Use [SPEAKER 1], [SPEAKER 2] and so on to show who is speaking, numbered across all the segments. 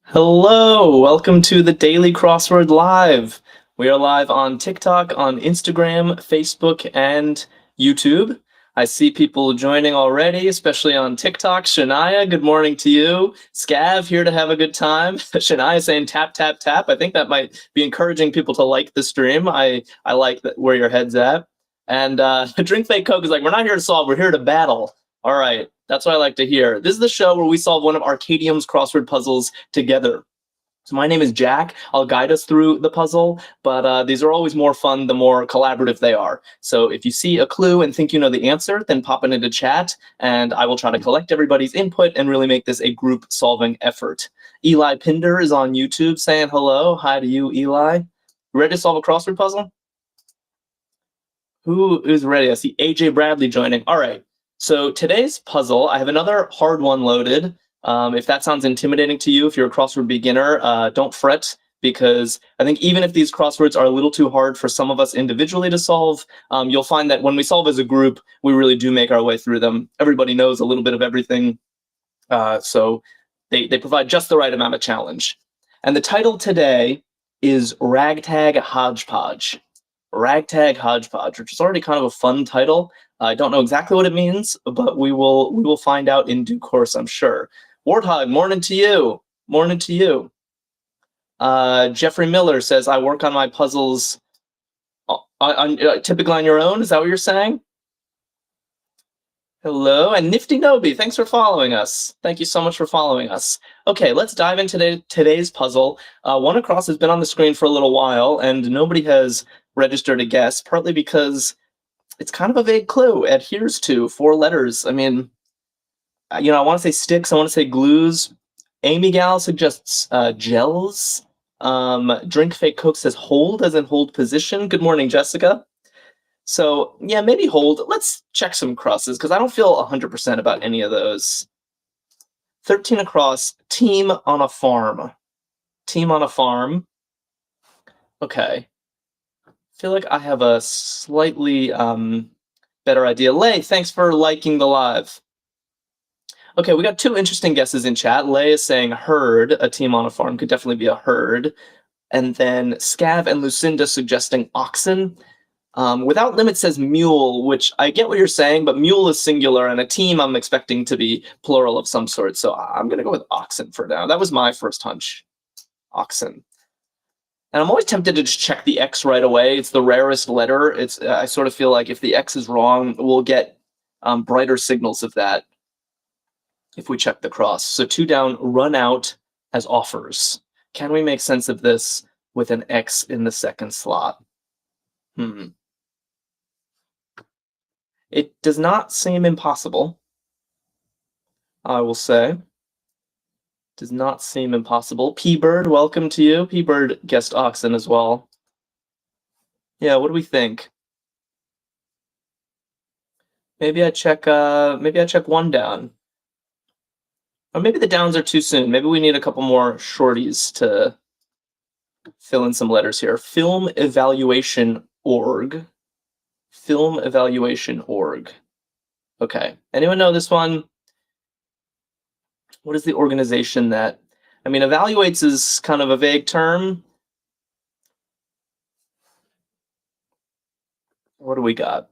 [SPEAKER 1] Hello, welcome to the Daily Crossword Live. We are live on TikTok, on Instagram, Facebook, and YouTube. I see people joining already, especially on TikTok. Shania, good morning to you. Scav, here to have a good time. Shania saying tap, tap, tap. I think that might be encouraging people to like the stream. I like where your head's at. And Drink Fake Coke is like, we're not here to solve, we're here to battle. All right, that's what I like to hear. This is the show where we solve one of Arkadium's crossword puzzles together. So my name is Jack. I'll guide us through the puzzle, but these are always more fun the more collaborative they are. So if you see a clue and think you know the answer, then pop it into chat, and I will try to collect everybody's input and really make this a group-solving effort. Eli Pinder is on YouTube saying hello. Hi to you, Eli. Ready to solve a crossword puzzle? Who is ready? I see AJ Bradley joining. All right. So today's puzzle, I have another hard one loaded. If that sounds intimidating to you, if you're a crossword beginner, don't fret, because I think even if these crosswords are a little too hard for some of us individually to solve, you'll find that when we solve as a group, we really do make our way through them. Everybody knows a little bit of everything, so they provide just the right amount of challenge. And the title today is Ragtag Hodgepodge. Ragtag Hodgepodge, which is already kind of a fun title. I don't know exactly what it means, but we will find out in due course, I'm sure. Warthog, morning to you. Morning to you. Jeffrey Miller says, I work on my puzzles typically on your own. Is that what you're saying? Hello, and Nifty Nobi, thanks for following us. Thank you so much for following us. Okay, let's dive into today's puzzle. One Across has been on the screen for a little while, and nobody has registered a guess, partly because it's kind of a vague clue. It adheres to 4 letters. I mean, I want to say sticks, I want to say glues. Amy Gal suggests gels. Drink Fake Coke says hold, as in hold position. Good morning, Jessica. So, yeah, maybe hold. Let's check some crosses, because I don't feel 100% about any of those. 13 across, team on a farm. Team on a farm. Okay. I feel like I have a slightly better idea. Lay, thanks for liking the live. Okay, we got 2 interesting guesses in chat. Lay is saying herd, a team on a farm could definitely be a herd. And then Scav and Lucinda suggesting oxen. Without Limit says mule, which I get what you're saying, but mule is singular, and a team I'm expecting to be plural of some sort. So I'm going to go with oxen for now. That was my first hunch. Oxen. And I'm always tempted to just check the X right away. It's the rarest letter. I sort of feel like if the X is wrong, we'll get brighter signals of that if we check the cross. So 2 down, run out as offers. Can we make sense of this with an X in the second slot? It does not seem impossible, I will say. Does not seem impossible. P-Bird, welcome to you. P-Bird guessed oxen as well. Yeah, what do we think? Maybe I check 1 down. Or maybe the downs are too soon. Maybe we need a couple more shorties to fill in some letters here. Film Evaluation Org. Film Evaluation Org. Okay. Anyone know this one? What is the organization that, I mean, evaluates is kind of a vague term. What do we got?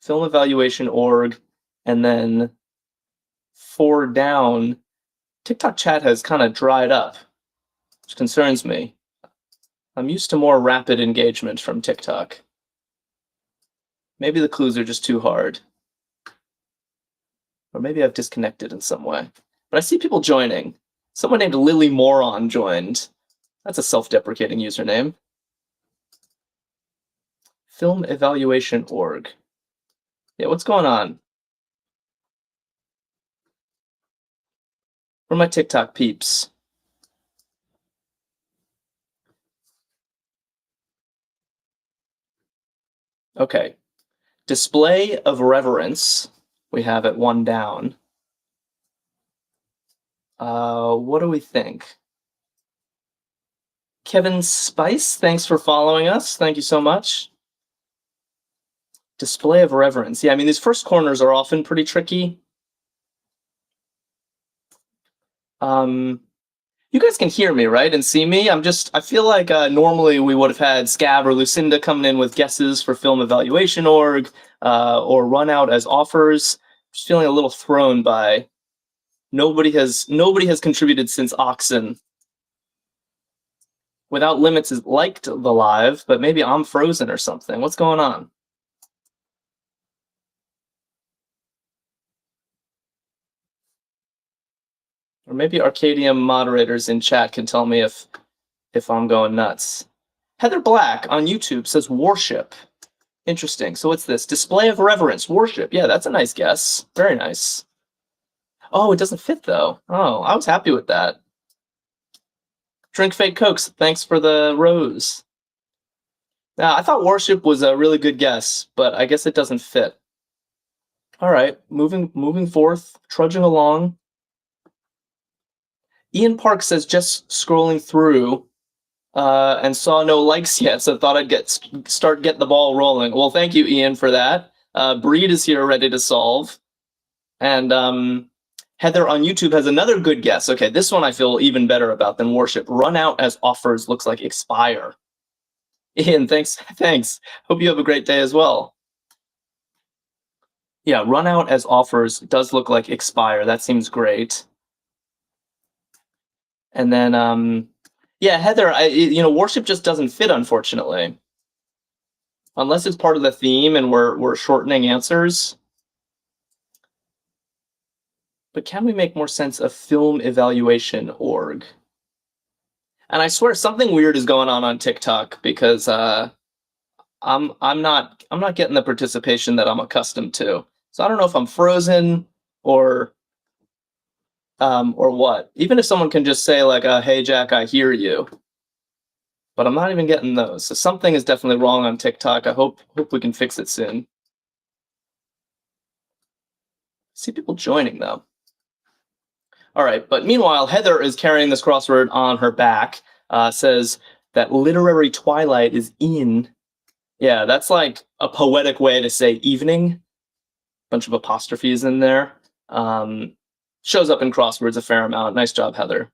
[SPEAKER 1] Film Evaluation Org, and then 4 down. TikTok chat has kind of dried up, which concerns me. I'm used to more rapid engagement from TikTok. Maybe the clues are just too hard. Or maybe I've disconnected in some way. But I see people joining. Someone named Lily Moron joined. That's a self-deprecating username. Film Evaluation Org. Yeah, what's going on? Where are my TikTok peeps? Okay. Display of reverence. We have it 1 down. What do we think? Kevin Spice, thanks for following us. Thank you so much. Display of reverence. Yeah, I mean, these first corners are often pretty tricky. You guys can hear me, right? And see me? I feel like normally we would have had Scav or Lucinda coming in with guesses for film evaluation org, or run out as offers. Just feeling a little thrown by nobody has contributed since Oxen. Without Limits is liked the live, but maybe I'm frozen or something. What's going on? Or maybe Arkadium moderators in chat can tell me if I'm going nuts. Heather Black on YouTube says worship. Interesting. So what's this? Display of reverence, worship. Yeah, that's a nice guess. Very nice. Oh, it doesn't fit though. Oh, I was happy with that. Drink Fake Cokes, thanks for the rose. I thought worship was a really good guess, but I guess it doesn't fit. All right, moving forth, trudging along. Ian Park says just scrolling through and saw no likes yet, so thought I'd start getting the ball rolling. Well, thank you, Ian, for that. Breed is here ready to solve. And Heather on YouTube has another good guess. Okay, this one I feel even better about than worship. Run out as offers looks like expire. Ian, thanks. Hope you have a great day as well. Yeah, run out as offers does look like expire. That seems great. And then, yeah, Heather, worship just doesn't fit, unfortunately. Unless it's part of the theme and we're shortening answers. But can we make more sense of film evaluation org? And I swear something weird is going on TikTok because I'm not getting the participation that I'm accustomed to. So I don't know if I'm frozen or what. Even if someone can just say like, "Hey Jack, I hear you," but I'm not even getting those. So something is definitely wrong on TikTok. I hope we can fix it soon. See people joining though. All right, but meanwhile, Heather is carrying this crossword on her back. Says that literary twilight is in. Yeah, that's like a poetic way to say evening. Bunch of apostrophes in there. Shows up in crosswords a fair amount. Nice job, Heather.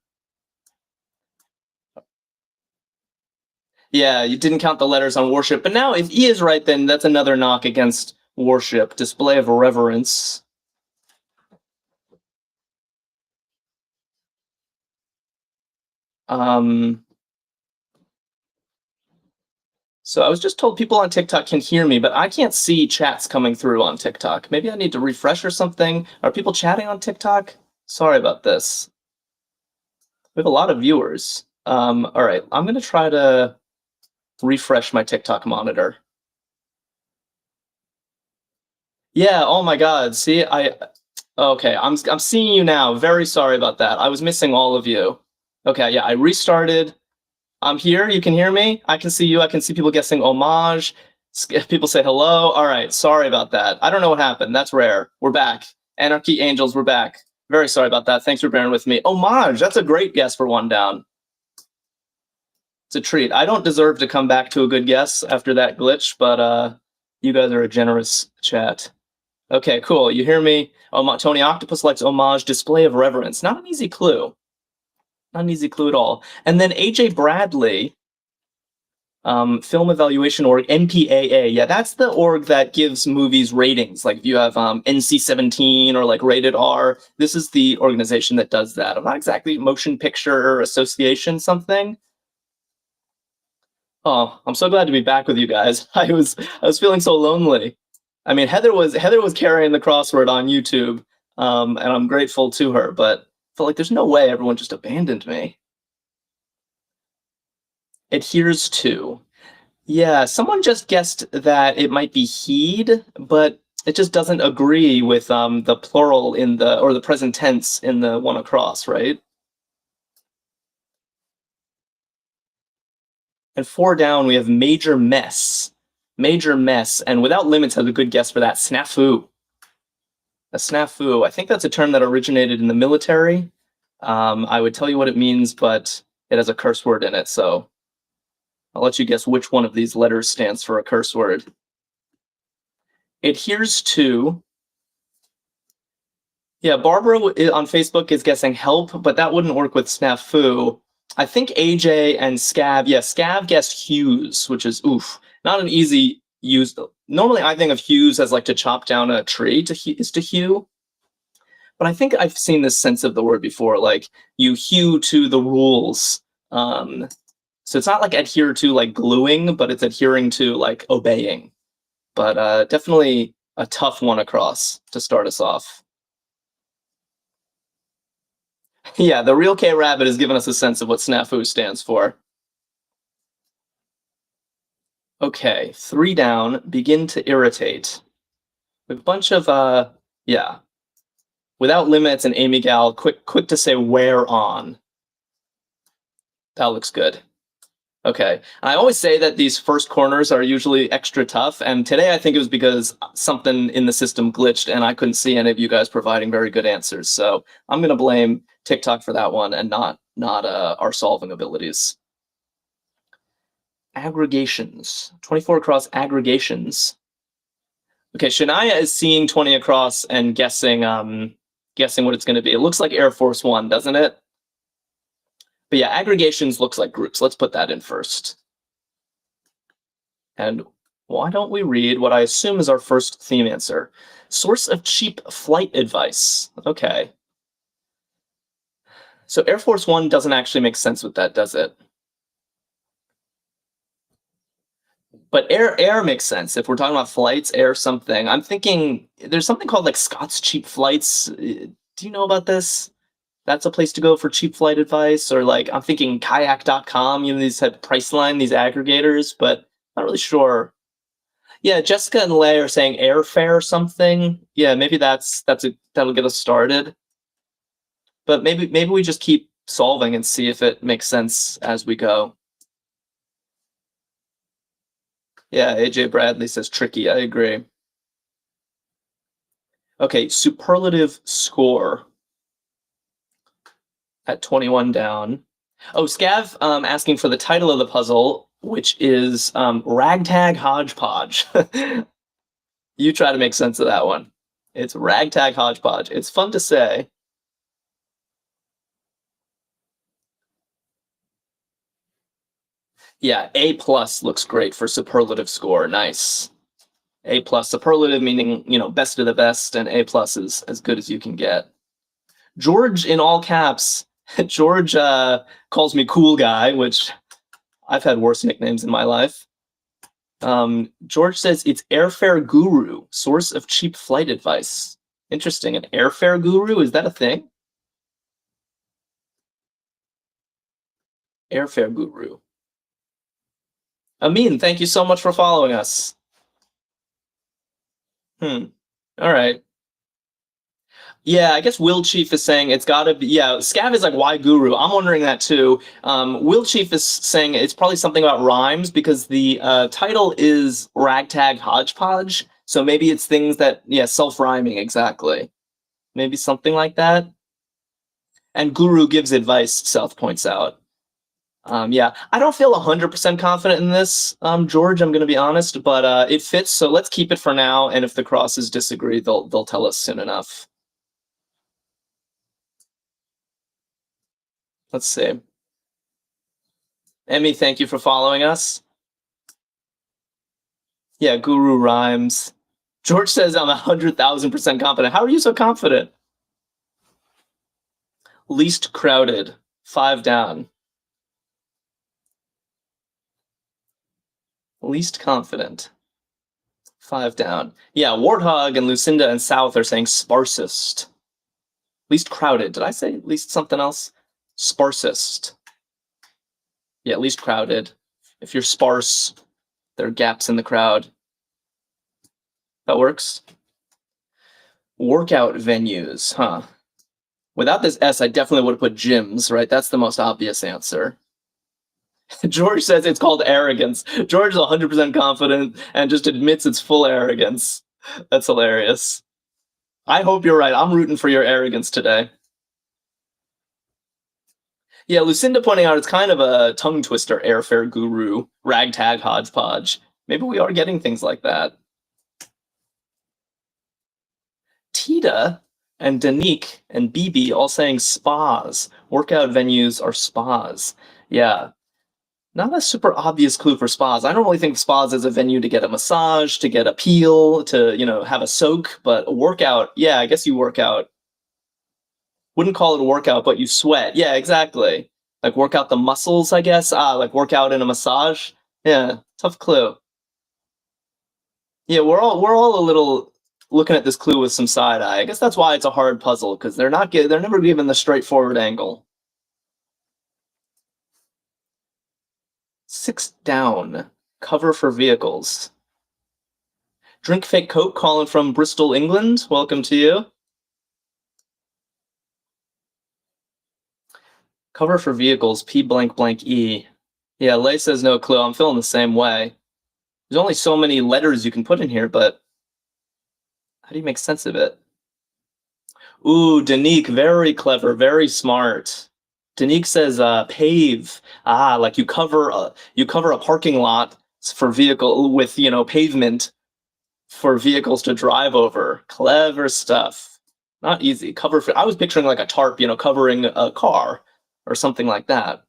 [SPEAKER 1] Yeah, you didn't count the letters on worship, but now if E is right, then that's another knock against worship. Display of reverence. So I was just told people on TikTok can hear me, but I can't see chats coming through on TikTok. Maybe I need to refresh or something. Are people chatting on TikTok? Sorry about this. We have a lot of viewers. All right, I'm gonna try to refresh my TikTok monitor. Yeah, oh my God, see, okay, I'm seeing you now. Very sorry about that. I was missing all of you. Okay, yeah, I restarted. I'm here. You can hear me. I can see you. I can see people guessing homage. People say hello. All right. Sorry about that. I don't know what happened. That's rare. We're back. Anarchy Angels, we're back. Very sorry about that. Thanks for bearing with me. Homage. That's a great guess for one down. It's a treat. I don't deserve to come back to a good guess after that glitch, but you guys are a generous chat. Okay, cool. You hear me? Tony Octopus likes homage. Display of reverence. Not an easy clue. Not an easy clue at all. And then AJ Bradley, film evaluation org, MPAA. Yeah, that's the org that gives movies ratings. Like if you have NC-17 or like rated R, this is the organization that does that. I'm not exactly Motion Picture Association something. Oh, I'm so glad to be back with you guys. I was feeling so lonely. I mean, Heather was carrying the crossword on YouTube, and I'm grateful to her, but I felt like there's no way everyone just abandoned me. Adheres to. Yeah, someone just guessed that it might be heed, but it just doesn't agree with the plural in the present tense in the one across, right? And 4 down, we have major mess. Major mess, and Without Limits has a good guess for that. Snafu. A snafu. I think that's a term that originated in the military. I would tell you what it means, but it has a curse word in it, so I'll let you guess which one of these letters stands for a curse word. Adheres to. Yeah, Barbara on Facebook is guessing help, but that wouldn't work with snafu. I think AJ and Scav, yeah, Scav guessed Hughes, which is oof, not an easy use. Normally, I think of Hughes as like to chop down a tree is to hew, but I think I've seen this sense of the word before, like you hew to the rules. Um, so it's not like adhere to like gluing, but it's adhering to like obeying. But definitely a tough one across to start us off. Yeah, the real K Rabbit has given us a sense of what snafu stands for. Okay, 3 down, begin to irritate. We have a bunch of, yeah. Without limits and Amy Gal, quick to say where on. That looks good. Okay, I always say that these first corners are usually extra tough, and today I think it was because something in the system glitched and I couldn't see any of you guys providing very good answers. So I'm gonna blame TikTok for that one and not our solving abilities. Aggregations, 24 across aggregations. Okay, Shania is seeing 20 across and guessing what it's going to be. It looks like Air Force One, doesn't it? But yeah, aggregations looks like groups. Let's put that in first. And why don't we read what I assume is our first theme answer? Source of cheap flight advice. Okay. So Air Force One doesn't actually make sense with that, does it? But air makes sense. If we're talking about flights, air something. I'm thinking there's something called like Scott's Cheap Flights. Do you know about this? That's a place to go for cheap flight advice. Or like I'm thinking kayak.com, these had Priceline, these aggregators, but not really sure. Yeah, Jessica and Lay are saying airfare or something. Yeah, maybe that'll get us started. But maybe we just keep solving and see if it makes sense as we go. Yeah, AJ Bradley says tricky. I agree. Okay, superlative score at 21 down. Oh, Scav asking for the title of the puzzle, which is Ragtag Hodgepodge. You try to make sense of that one. It's Ragtag Hodgepodge. It's fun to say. Yeah, A plus looks great for superlative score. Nice. A plus, superlative meaning, best of the best, and A plus is as good as you can get. George in all caps. George calls me cool guy, which I've had worse nicknames in my life. George says it's airfare guru, source of cheap flight advice. Interesting. An airfare guru, is that a thing? Airfare guru. Amin, thank you so much for following us. All right. Yeah, I guess Will Chief is saying it's got to be. Yeah, Scav is like, why guru? I'm wondering that too. Will Chief is saying it's probably something about rhymes because the title is Ragtag Hodgepodge. So maybe it's things that, yeah, self-rhyming, exactly. Maybe something like that. And guru gives advice, South points out. Yeah, I don't feel 100% confident in this, George, I'm going to be honest, but it fits, so let's keep it for now, and if the crosses disagree, they'll tell us soon enough. Let's see. Emmy, thank you for following us. Yeah, Guru rhymes. George says I'm 100,000% confident. How are you so confident? Least crowded. 5 down. Least confident. 5 down. Yeah, Warthog and Lucinda and South are saying sparsest. Least crowded. Did I say least something else? Sparsest. Yeah, least crowded. If you're sparse, there are gaps in the crowd. That works. Workout venues, huh? Without this S, I definitely would have put gyms, right? That's the most obvious answer. George says it's called arrogance. George is 100% confident and just admits it's full arrogance. That's hilarious. I hope you're right. I'm rooting for your arrogance today. Yeah, Lucinda pointing out it's kind of a tongue twister, airfare guru, ragtag hodgepodge. Maybe we are getting things like that. Tita And Danique and BB all saying spas. Workout venues are spas. Yeah. Not a super obvious clue for spas. I don't really think spas is a venue to get a massage, to get a peel, to, have a soak, but a workout, yeah, I guess you work out. Wouldn't call it a workout, but you sweat. Yeah, exactly. Like work out the muscles, I guess. Like work out in a massage. Yeah, tough clue. Yeah, we're all a little looking at this clue with some side eye. I guess that's why it's a hard puzzle, because they're never given the straightforward angle. 6 down. Cover for vehicles. Drink Fake Coke calling from Bristol, England. Welcome to you. Cover for vehicles, P blank blank E. Yeah, Lay says no clue. I'm feeling the same way. There's only so many letters you can put in here, but how do you make sense of it? Ooh, Danique, very clever, very smart. Danique says pave. Like you cover a parking lot for vehicle with, pavement for vehicles to drive over. Clever stuff. Not easy. I was picturing like a tarp, covering a car or something like that.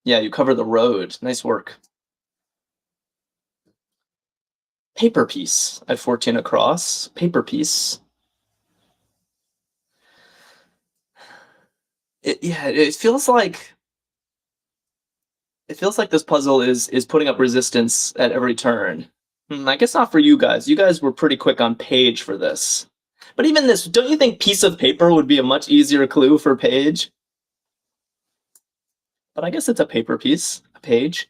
[SPEAKER 1] Yeah, you cover the road. Nice work. Paper piece at 14 across. Paper piece. It feels like this puzzle is putting up resistance at every turn. I guess not for you guys. You guys were pretty quick on page for this. But even this, don't you think piece of paper would be a much easier clue for page? But I guess it's a paper piece, a page.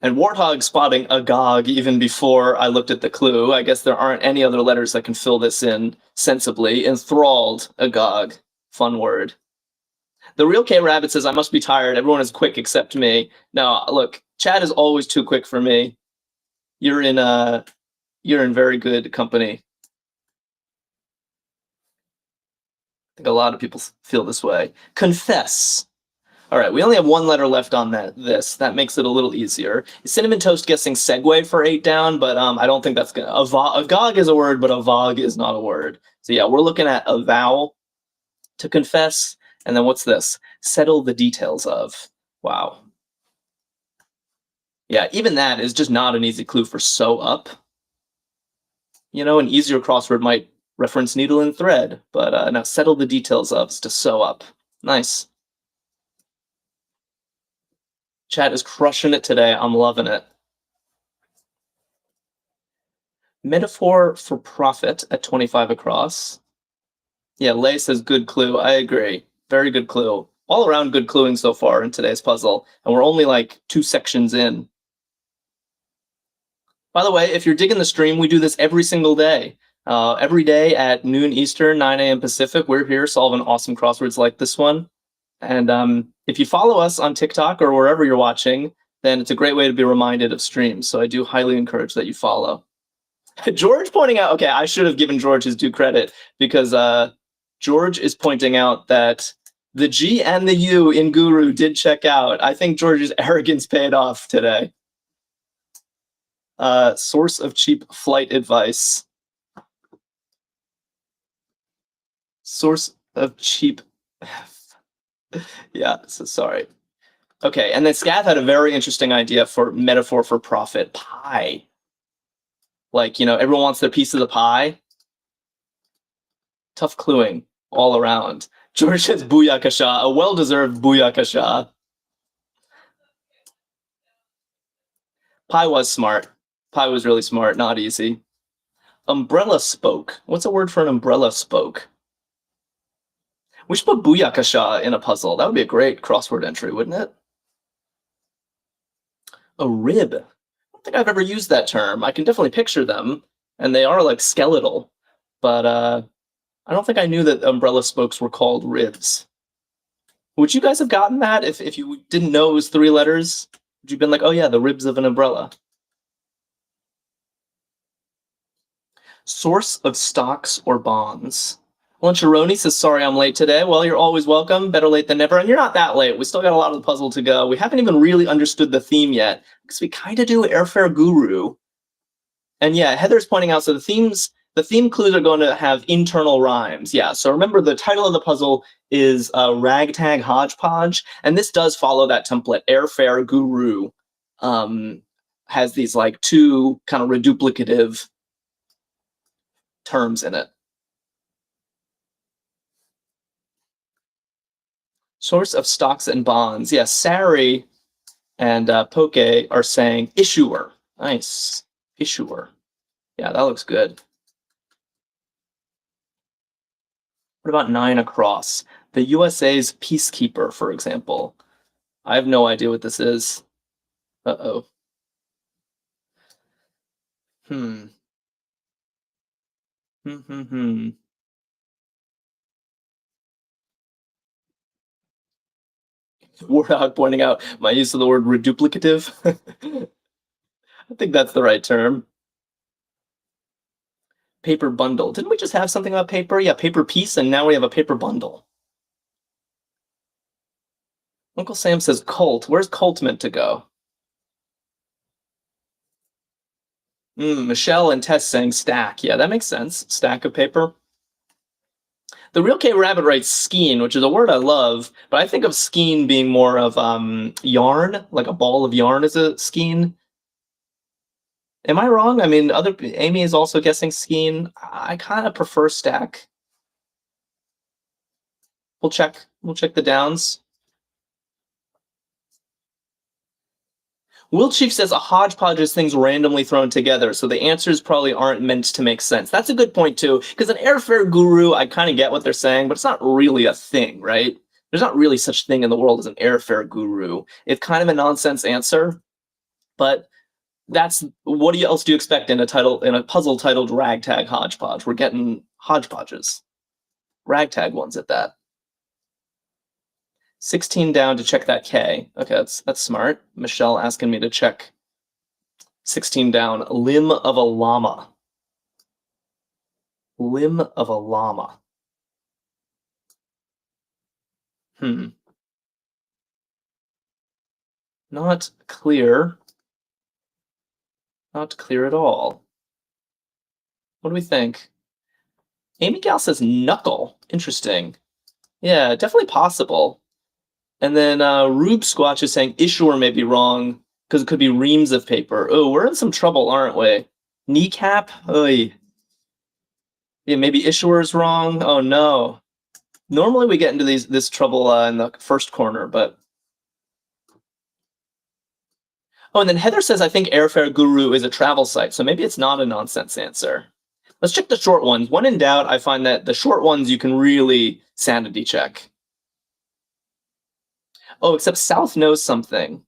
[SPEAKER 1] And Warthog spotting agog even before I looked at the clue. I guess there aren't any other letters that can fill this in sensibly. Enthralled, agog. Fun word. The real K-Rabbit says, I must be tired. Everyone is quick except me. No, look, Chad is always too quick for me. You're in very good company. I think a lot of people feel this way. Confess. All right, we only have one letter left on this. That makes it a little easier. Cinnamon Toast guessing segue for 8 down, but I don't think that's gonna. Agog is a word, but avog is not a word. So yeah, we're looking at a vowel to confess, and then what's this? Settle the details of. Wow. Yeah, even that is just not an easy clue for sew up. An easier crossword might reference needle and thread, but now settle the details of is to sew up. Nice. Chat is crushing it today. I'm loving it. Metaphor for profit at 25 across. Yeah, Lay says good clue. I agree. Very good clue. All around good cluing so far in today's puzzle, and we're only like 2 sections in. By the way, if you're digging the stream, we do this every single day. Every day at noon Eastern, 9 a.m. Pacific, we're here solving awesome crosswords like this one. And if you follow us on TikTok or wherever you're watching, then it's a great way to be reminded of streams. So I do highly encourage that you follow. George pointing out, okay, I should have given George his due credit, because George is pointing out that the G and the U in Guru did check out. I think George's arrogance paid off today. Source of cheap flight advice. Source of cheap. Yeah, so sorry. Okay, and then Scav had a very interesting idea for metaphor for profit. Pie. Like, everyone wants their piece of the pie. Tough cluing all around. George says booyakasha, a well-deserved booyakasha. Pie was smart. Pie was really smart, not easy. Umbrella spoke. What's a word for an umbrella spoke? We should put booyakasha in a puzzle. That would be a great crossword entry, wouldn't it? A rib. I don't think I've ever used that term. I can definitely picture them, and they are like skeletal, but I don't think I knew that umbrella spokes were called ribs. Would you guys have gotten that if you didn't know it was 3 letters? Would you have been like, oh yeah, the ribs of an umbrella? Source of stocks or bonds. Luncharoni says, sorry I'm late today. Well, you're always welcome. Better late than never. And you're not that late. We still got a lot of the puzzle to go. We haven't even really understood the theme yet, because we kind of do Airfare Guru. And yeah, Heather's pointing out, so the themes The theme clues are going to have internal rhymes. Yeah, so remember the title of the puzzle is Ragtag Hodgepodge, and this does follow that template. Airfare Guru has these like two kind of reduplicative terms in it. Source of stocks and bonds. Yes, Sari and Poke are saying issuer. Nice. Issuer. Yeah, that looks good. What about 9 across? The USA's peacekeeper, for example. I have no idea what this is. Uh-oh. Hmm. Hmm. Warthog pointing out my use of the word reduplicative. I think that's the right term. Paper bundle. Didn't we just have something about paper? Yeah, paper piece, and now we have a paper bundle. Uncle Sam says cult. Where's cult meant to go? Michelle and Tess saying stack. Yeah, that makes sense. Stack of paper. The Real K Rabbit writes skein, which is a word I love, but I think of skein being more of yarn, like a ball of yarn is a skein. Am I wrong? I mean, Amy is also guessing skein. I kind of prefer stack. We'll check the downs. Will Chief says a hodgepodge is things randomly thrown together, so the answers probably aren't meant to make sense. That's a good point, too, because an airfare guru, I kind of get what they're saying, but it's not really a thing, right? There's not really such thing in the world as an airfare guru. It's kind of a nonsense answer, but that's what else do you expect in a puzzle titled Ragtag Hodgepodge? We're getting hodgepodges. Ragtag ones at that. 16 down to check that K. Okay, that's smart. Michelle asking me to check 16 down. Limb of a llama. Limb of a llama. Not clear. Not clear at all. What do we think? Amy Gal says knuckle. Interesting. Yeah, definitely possible. And then Rube Squatch is saying issuer may be wrong because it could be reams of paper. Oh, we're in some trouble, aren't we? Kneecap? Oy. Yeah, maybe issuer is wrong. Oh no. Normally we get into this trouble in the first corner, but oh, and then Heather says I think Airfare Guru is a travel site, so maybe it's not a nonsense answer. Let's check the short ones. When in doubt, I find that the short ones you can really sanity check. Oh, except South knows something.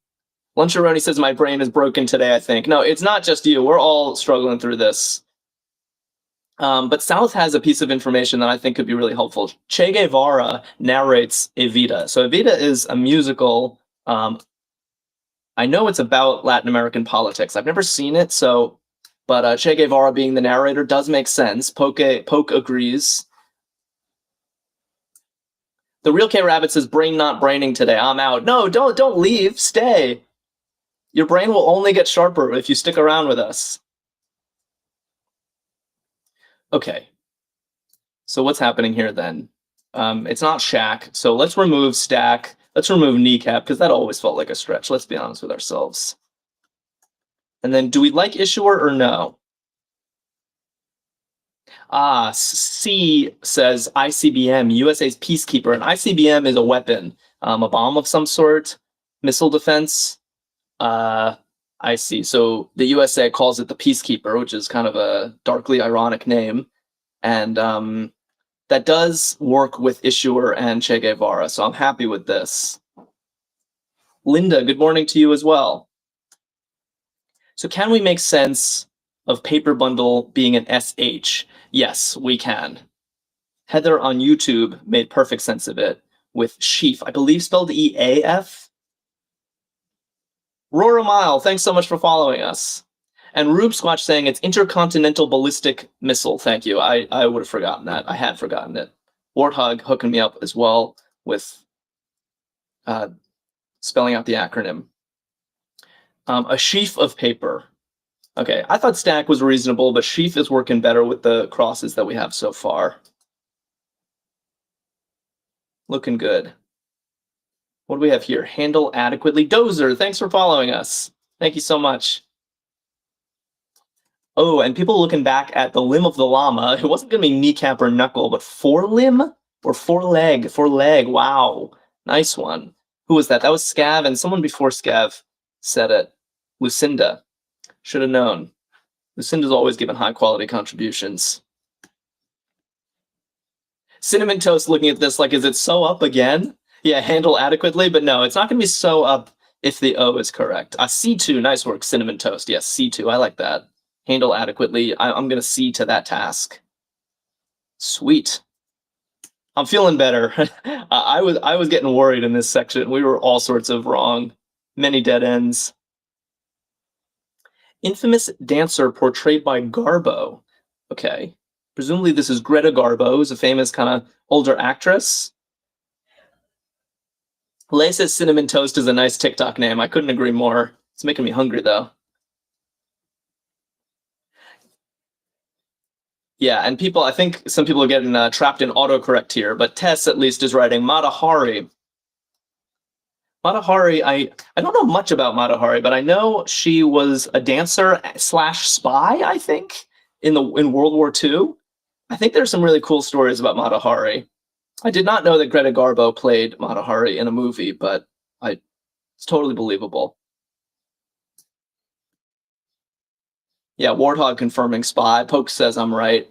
[SPEAKER 1] Luncharoni says my brain is broken today, I think. No, it's not just you. We're all struggling through this. But South has a piece of information that I think could be really helpful. Che Guevara narrates Evita. So Evita is a musical. I know it's about Latin American politics. I've never seen it, but Che Guevara being the narrator does make sense. Poke agrees. The Real K Rabbit says brain not braining today. I'm out. No, don't leave. Stay. Your brain will only get sharper if you stick around with us. Okay. So what's happening here then? It's not Shack, so let's remove Stack. Let's remove Kneecap, because that always felt like a stretch, let's be honest with ourselves. And then, do we like Issuer or no? C says ICBM, USA's peacekeeper. And ICBM is a weapon, a bomb of some sort, missile defense. I see. So the USA calls it the Peacekeeper, which is kind of a darkly ironic name. And that does work with Issuer and Che Guevara, so I'm happy with this. Linda, good morning to you as well. So can we make sense of paper bundle being an SH? Yes, we can. Heather on YouTube made perfect sense of it with sheaf, I believe spelled EAF. Rora Mile, thanks so much for following us. And Rube Squatch saying it's intercontinental ballistic missile. Thank you. I would have forgotten that. I had forgotten it. Warthog hooking me up as well with spelling out the acronym. A sheaf of paper. Okay, I thought stack was reasonable, but sheaf is working better with the crosses that we have so far. Looking good. What do we have here? Handle adequately. Dozer, thanks for following us. Thank you so much. Oh, and people looking back at the limb of the llama. It wasn't going to be kneecap or knuckle, but forelimb or foreleg. Foreleg. Wow. Nice one. Who was that? That was Scav, and someone before Scav said it. Lucinda. Should have known. Lucinda's always given high quality contributions. Cinnamon Toast looking at this like, is it so up again? Yeah, handle adequately, but no, it's not going to be so up if the O is correct. C2, nice work, Cinnamon Toast. Yes, C2, I like that. Handle adequately. I'm going to C to that task. Sweet. I'm feeling better. I was getting worried in this section. We were all sorts of wrong. Many dead ends. Infamous dancer portrayed by Garbo. Okay. Presumably this is Greta Garbo, who's a famous kind of older actress. Lay says Cinnamon Toast is a nice TikTok name. I couldn't agree more. It's making me hungry, though. Yeah, and people, I think some people are getting trapped in autocorrect here, but Tess at least is writing Matahari. Matahari, I don't know much about Matahari, but I know she was a dancer slash spy, I think, in World War II. I think there's some really cool stories about Matahari. I did not know that Greta Garbo played Matahari in a movie, but it's totally believable. Yeah, Warthog confirming spy. Poke says I'm right.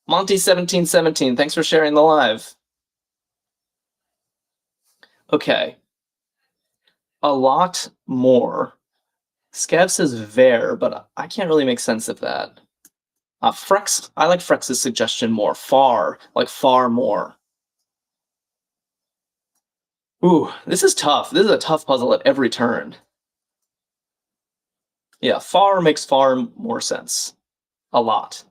[SPEAKER 1] Monty1717, thanks for sharing the live. Okay. A lot more. Scav says ver, but I can't really make sense of that. Frex, I like Frex's suggestion more. Far, like far more. Ooh, this is tough. This is a tough puzzle at every turn. Yeah, far makes far more sense. A lot.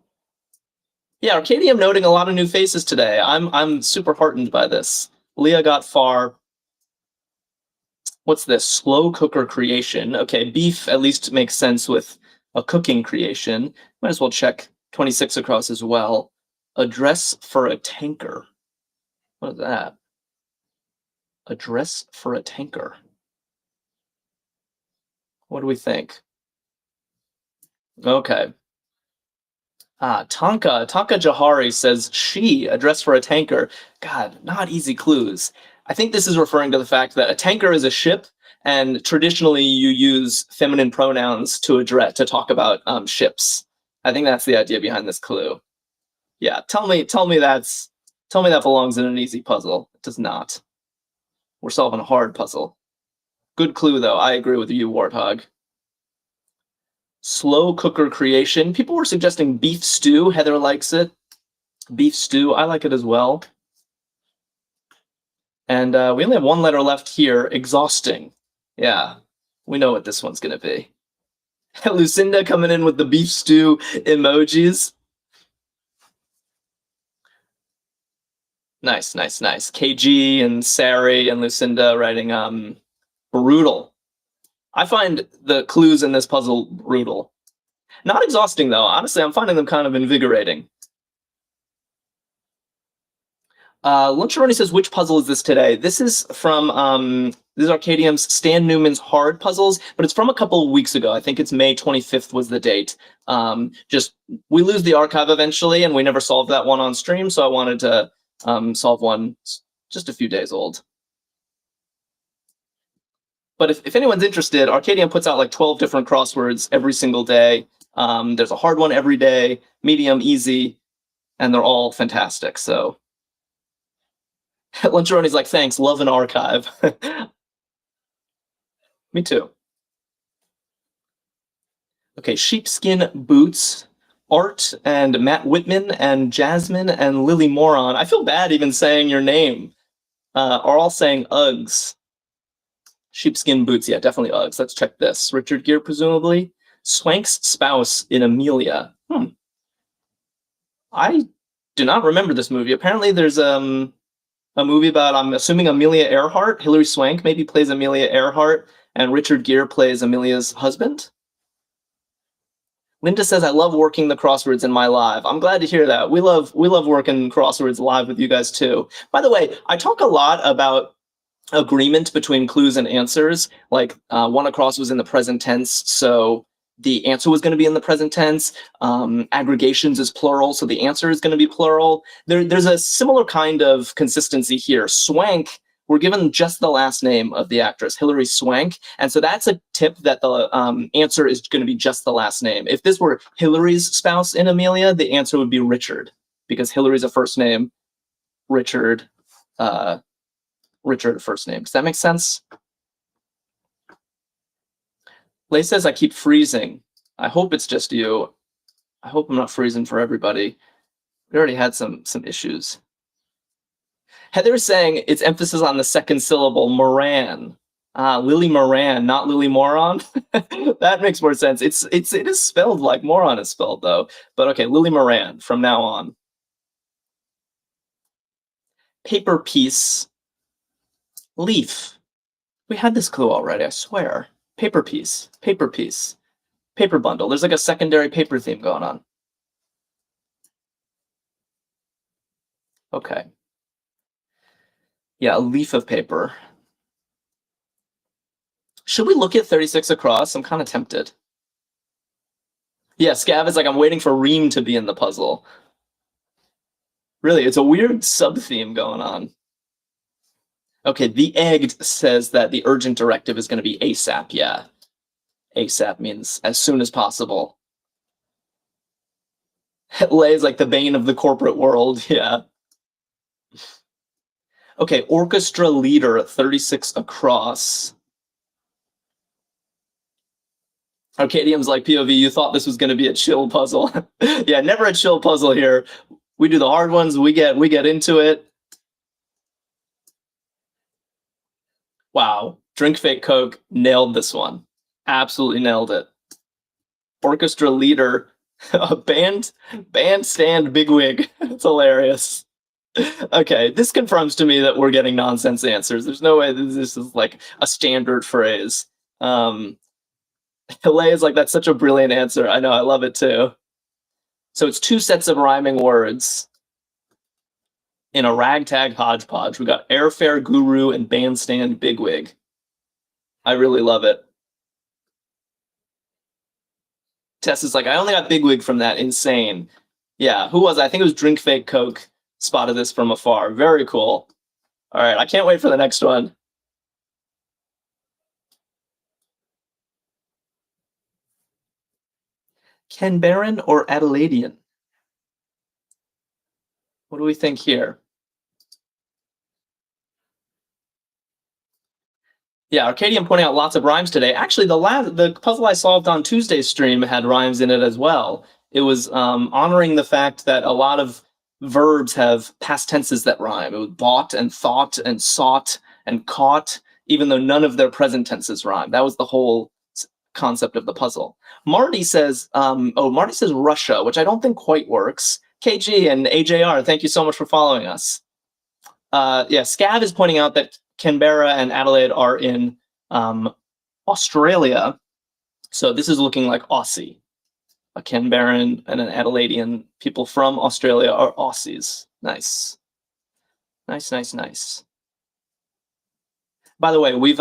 [SPEAKER 1] Yeah, Arkadium noting a lot of new faces today. I'm super heartened by this. Leah got far. What's this? Slow cooker creation. Okay, beef at least makes sense with a cooking creation. Might as well check 26 across as well. Address for a tanker. What is that? Address for a tanker. What do we think? Okay. Tonka Jahari says she, address for a tanker. God, not easy clues. I think this is referring to the fact that a tanker is a ship, and traditionally you use feminine pronouns to talk about ships. I think that's the idea behind this clue. Yeah, tell me that belongs in an easy puzzle. It does not. We're solving a hard puzzle. Good clue though. I agree with you, Warthog. Slow cooker creation. People were suggesting beef stew. Heather likes it. Beef stew. I like it as well. And we only have one letter left here. Exhausting. Yeah, we know what this one's going to be. Lucinda coming in with the beef stew emojis. Nice, nice, nice. KG and Sari and Lucinda writing brutal. I find the clues in this puzzle brutal. Not exhausting, though. Honestly, I'm finding them kind of invigorating. Luncharoni says, which puzzle is this today? This is from this is Arkadium's Stan Newman's Hard Puzzles, but it's from a couple of weeks ago. I think it's May 25th was the date. We lose the archive eventually, and we never solved that one on stream, so I wanted to solve one just a few days old. But if anyone's interested, Arkadium puts out like 12 different crosswords every single day. There's a hard one every day, medium, easy, and they're all fantastic. So Luncharoni's like, thanks, love an archive. Me too. Okay, sheepskin boots. Art and Matt Whitman and Jasmine and Lily Moron. I feel bad even saying your name. Are all saying Uggs. Sheepskin boots, yeah, definitely Uggs. Let's check this. Richard Gere, presumably. Swank's spouse in Amelia. I do not remember this movie. Apparently there's a movie about, I'm assuming, Amelia Earhart. Hilary Swank maybe plays Amelia Earhart, and Richard Gere plays Amelia's husband. Linda says, I love working the crosswords in my live. I'm glad to hear that. We love working crosswords live with you guys too. By the way, I talk a lot about agreement between clues and answers. Like one across was in the present tense, so the answer was going to be in the present tense. Aggregations is plural, so the answer is going to be plural. There's a similar kind of consistency here. Swank, we're given just the last name of the actress, Hilary Swank, and so that's a tip that the answer is going to be just the last name. If this were Hilary's spouse in Amelia, the answer would be Richard, because Hilary's a first name, Richard a first name. Does that make sense? Lay says, I keep freezing. I hope it's just you. I hope I'm not freezing for everybody. We already had some issues. Heather's saying it's emphasis on the second syllable, Moran. Lily Moran, not Lily Moron. That makes more sense. It is spelled like moron is spelled though. But okay, Lily Moran from now on. Paper piece. Leaf. We had this clue already, I swear. Paper piece. Paper piece. Paper bundle. There's like a secondary paper theme going on. Okay. Yeah, a leaf of paper. Should we look at 36 across? I'm kind of tempted. Yeah, Scav is like, I'm waiting for Reem to be in the puzzle. Really, it's a weird sub-theme going on. Okay, the Egged says that the urgent directive is going to be ASAP, yeah. ASAP means as soon as possible. Lay is like the bane of the corporate world, yeah. Okay, orchestra leader at 36 across. Arkadium's like, POV, you thought this was going to be a chill puzzle. Yeah, never a chill puzzle here. We do the hard ones, we get into it. Wow, Drink Fake Coke nailed this one. Absolutely nailed it. Orchestra leader, a bandstand bigwig. It's hilarious. Okay, this confirms to me that we're getting nonsense answers. There's no way this is like a standard phrase. Hilay is like, that's such a brilliant answer. I know, I love it too. So it's two sets of rhyming words in a ragtag hodgepodge. We got airfare guru and bandstand bigwig. I really love it. Tess is like, I only got bigwig from that. Insane. Yeah, who was it? I think it was Drink Fake Coke spotted this from afar. Very cool. All right, I can't wait for the next one. Canberran or Adelaidean? What do we think here? Yeah, Arkadium pointing out lots of rhymes today. Actually, the puzzle I solved on Tuesday's stream had rhymes in it as well. It was honoring the fact that a lot of verbs have past tenses that rhyme. It was bought and thought and sought and caught, even though none of their present tenses rhyme. That was the whole concept of the puzzle. Marty says, Marty says Russia, which I don't think quite works. KG and AJR, thank you so much for following us. Yeah, Scav is pointing out that Canberra and Adelaide are in Australia. So this is looking like Aussie. A Canberran and an Adelaidean. People from Australia are Aussies. Nice. Nice, nice, nice. By the way, we've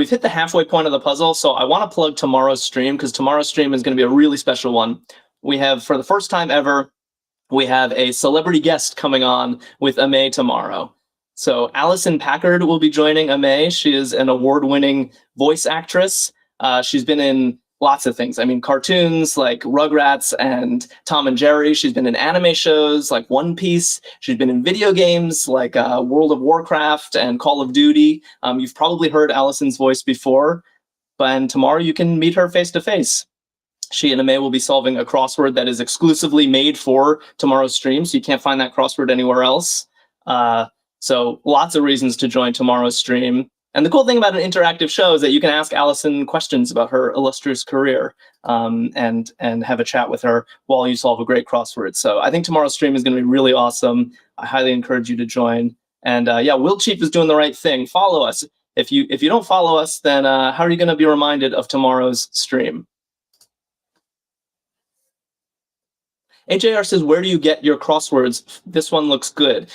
[SPEAKER 1] hit the halfway point of the puzzle, so I want to plug tomorrow's stream, because tomorrow's stream is going to be a really special one. We have, for the first time ever, we have a celebrity guest coming on with Amay tomorrow. So Allison Packard will be joining Amay. She is an award-winning voice actress. She's been in lots of things. I mean, cartoons like Rugrats and Tom and Jerry. She's been in anime shows like One Piece. She's been in video games like World of Warcraft and Call of Duty. You've probably heard Allison's voice before, but tomorrow you can meet her face to face. She and Amay will be solving a crossword that is exclusively made for tomorrow's stream, so you can't find that crossword anywhere else. So lots of reasons to join tomorrow's stream. And the cool thing about an interactive show is that you can ask Allison questions about her illustrious career and have a chat with her while you solve a great crossword. So I think tomorrow's stream is going to be really awesome. I highly encourage you to join. And yeah, Will Chief is doing the right thing. Follow us. If you don't follow us, then how are you going to be reminded of tomorrow's stream? AJR says, where do you get your crosswords? This one looks good.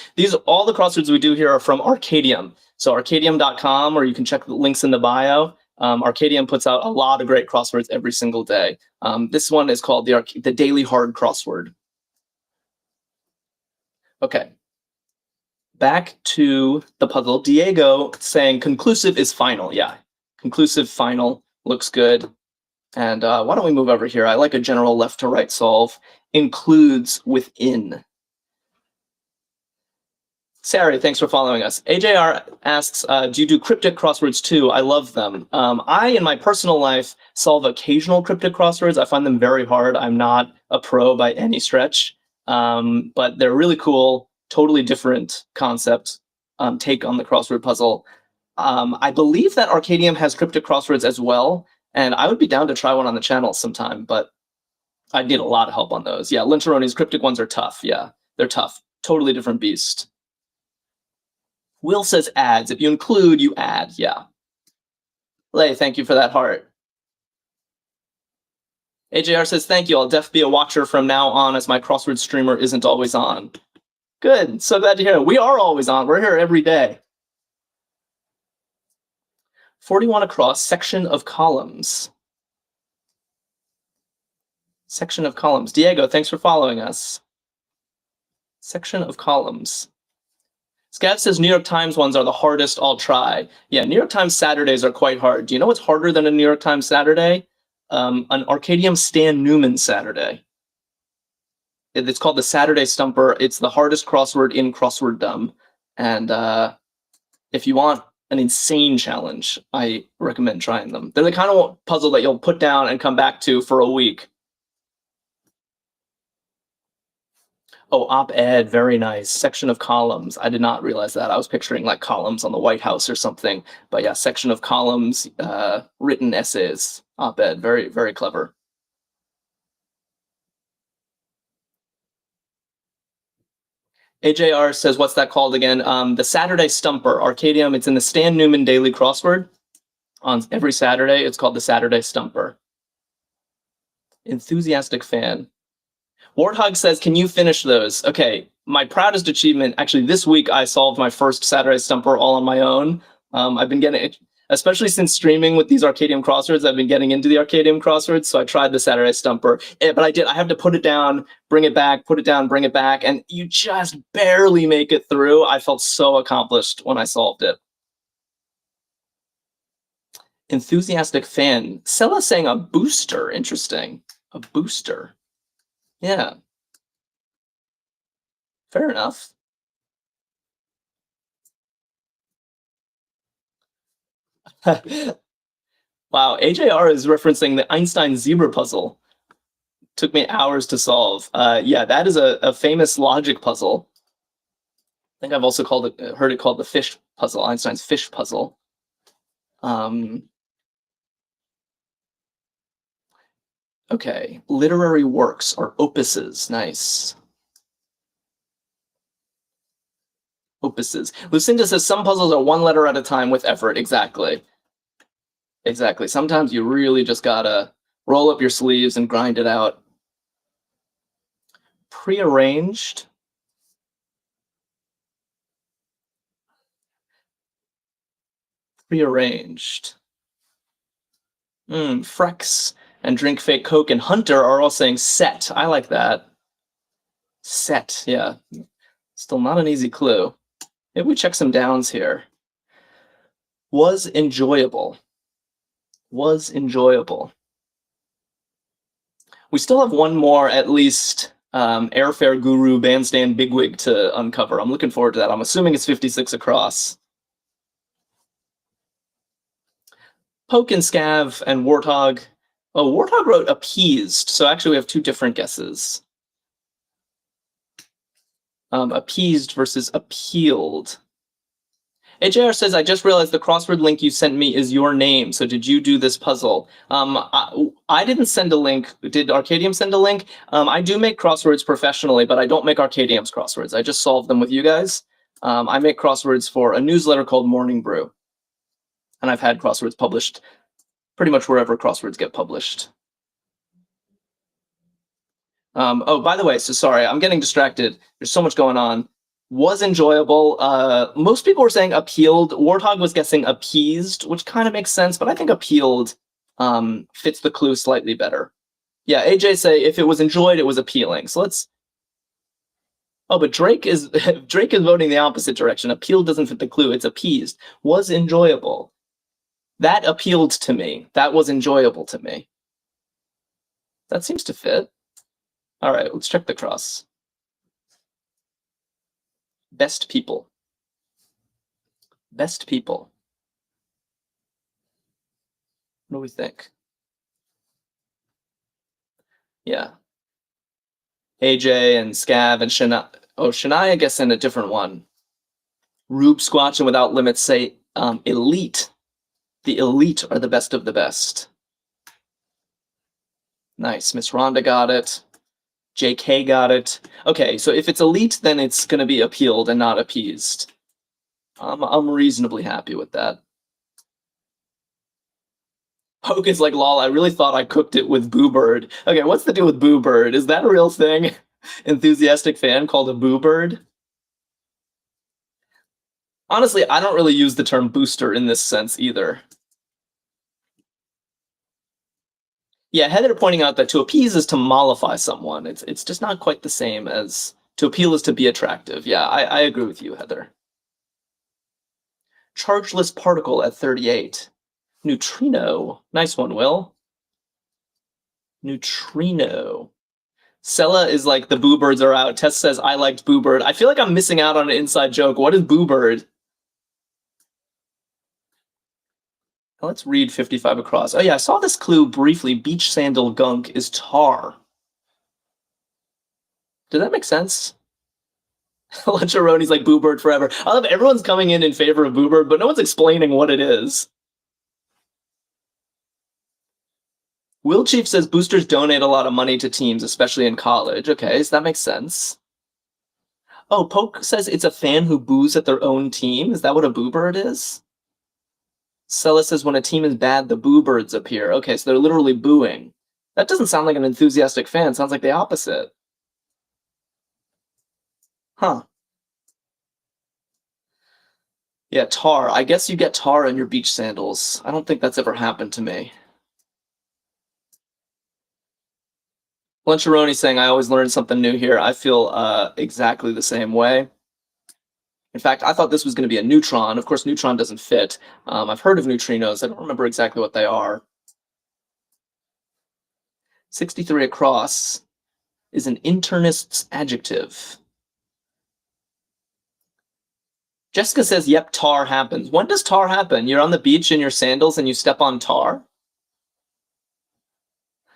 [SPEAKER 1] All the crosswords we do here are from Arkadium. So Arkadium.com, or you can check the links in the bio. Arkadium puts out a lot of great crosswords every single day. This one is called the Daily Hard Crossword. Okay. Back to the puzzle. Diego saying conclusive is final. Yeah, conclusive final looks good. And why don't we move over here? I like a general left to right solve. Includes within. Sari, thanks for following us. AJR asks, do you do cryptic crosswords too? I love them. I, in my personal life, solve occasional cryptic crosswords. I find them very hard. I'm not a pro by any stretch, but they're really cool, totally different concept, take on the crossword puzzle. I believe that Arkadium has cryptic crosswords as well, and I would be down to try one on the channel sometime, but I'd need a lot of help on those. Yeah, Linteroni's cryptic ones are tough. Yeah, they're tough. Totally different beast. Will says adds. If you include, you add. Yeah. Lay, thank you for that heart. AJR says, thank you. I'll definitely be a watcher from now on as my crossword streamer isn't always on. Good. So glad to hear it. We are always on. We're here every day. 41 across, section of columns. Section of columns. Diego, thanks for following us. Section of columns. Scav says New York Times ones are the hardest. I'll try. Yeah, New York Times Saturdays are quite hard. Do you know what's harder than a New York Times Saturday? An Arkadium Stan Newman Saturday. It's called the Saturday Stumper. It's the hardest crossword in crossworddom. And if you want an insane challenge, I recommend trying them. They're the kind of puzzle that you'll put down and come back to for a week. Oh, op-ed, very nice. Section of columns. I did not realize that. I was picturing like columns on the White House or something. But yeah, section of columns, written essays. Op-ed, very, very clever. AJR says, what's that called again? The Saturday Stumper. Arkadium, it's in the Stan Newman Daily Crossword. On every Saturday, it's called the Saturday Stumper. Enthusiastic fan. Warthog says, can you finish those? Okay, my proudest achievement, actually this week I solved my first Saturday Stumper all on my own. I've been getting, especially since streaming with these Arkadium crosswords, I've been getting into the Arkadium crosswords, so I tried the Saturday Stumper. But I have to put it down, bring it back, put it down, bring it back, and you just barely make it through. I felt so accomplished when I solved it. Enthusiastic fan. Sella saying a booster, interesting. A booster. Yeah. Fair enough. Wow, AJR is referencing the Einstein zebra puzzle. Took me hours to solve. Yeah, that is a famous logic puzzle. I think I've also heard it called the fish puzzle, Einstein's fish puzzle. Okay, literary works or opuses. Nice. Opuses. Lucinda says some puzzles are one letter at a time with effort. Exactly. Exactly. Sometimes you really just gotta roll up your sleeves and grind it out. Prearranged. Prearranged. Frex and Drink Fake Coke and Hunter are all saying set. I like that. Set, yeah. Still not an easy clue. Maybe we check some downs here. Was enjoyable. Was enjoyable. We still have one more, at least, airfare guru bandstand bigwig to uncover. I'm looking forward to that. I'm assuming it's 56 across. Poke and Scav and Warthog. Oh, Warthog wrote appeased, so actually we have two different guesses. Appeased versus appealed. AJR says, I just realized the crossword link you sent me is your name. So did you do this puzzle? I didn't send a link. Did Arkadium send a link? I do make crosswords professionally, but I don't make Arkadium's crosswords. I just solve them with you guys. I make crosswords for a newsletter called Morning Brew. And I've had crosswords published pretty much wherever crosswords get published. Oh, by the way, so sorry, I'm getting distracted. There's so much going on. Was enjoyable. Most people were saying appealed. Warthog was guessing appeased, which kind of makes sense, but I think appealed fits the clue slightly better. Yeah, AJ say if it was enjoyed, it was appealing. So let's. Oh, but Drake is Drake is voting the opposite direction. Appeal doesn't fit the clue. It's appeased. Was enjoyable. That appealed to me. That was enjoyable to me. That seems to fit. All right, let's check the cross. Best people. Best people. What do we think? Yeah. AJ and Scav and Shania. Oh, Shania gets in a different one. Rube Squatch and Without Limits say elite. The elite are the best of the best. Nice. Miss Rhonda got it. JK got it. Okay, so if it's elite, then it's going to be appealed and not appeased. I'm reasonably happy with that. Poke is like, lol, I really thought I cooked it with Boo Bird. Okay, what's the deal with Boo Bird? Is that a real thing? Enthusiastic fan called a Boo Bird? Honestly, I don't really use the term booster in this sense either. Yeah, Heather pointing out that to appease is to mollify someone. It's just not quite the same as to appeal is to be attractive. Yeah, I agree with you, Heather. Chargeless particle at 38. Neutrino. Nice one, Will. Neutrino. Sella is like, the Boo Birds are out. Tess says, I liked Boo Bird. I feel like I'm missing out on an inside joke. What is Boo Bird? Let's read 55 across. Oh yeah, I saw this clue briefly. Beach sandal gunk is tar. Did that make sense? Luncharoni's like Boo Bird forever. I love everyone's coming in favor of Boo Bird, but no one's explaining what it is. Will Chief says boosters donate a lot of money to teams, especially in college. Okay, so that makes sense. Oh, Poke says it's a fan who boos at their own team. Is that what a Boo Bird is? Sella says when a team is bad, the Boo Birds appear. Okay, so they're literally booing. That doesn't sound like an enthusiastic fan. Sounds like the opposite. Huh. Yeah, tar. I guess you get tar in your beach sandals. I don't think that's ever happened to me. Luncharoni saying, I always learn something new here. I feel exactly the same way. In fact, I thought this was going to be a neutron. Of course, neutron doesn't fit. I've heard of neutrinos. I don't remember exactly what they are. 63 across is an internist's adjective. Jessica says, yep, tar happens. When does tar happen? You're on the beach in your sandals and you step on tar?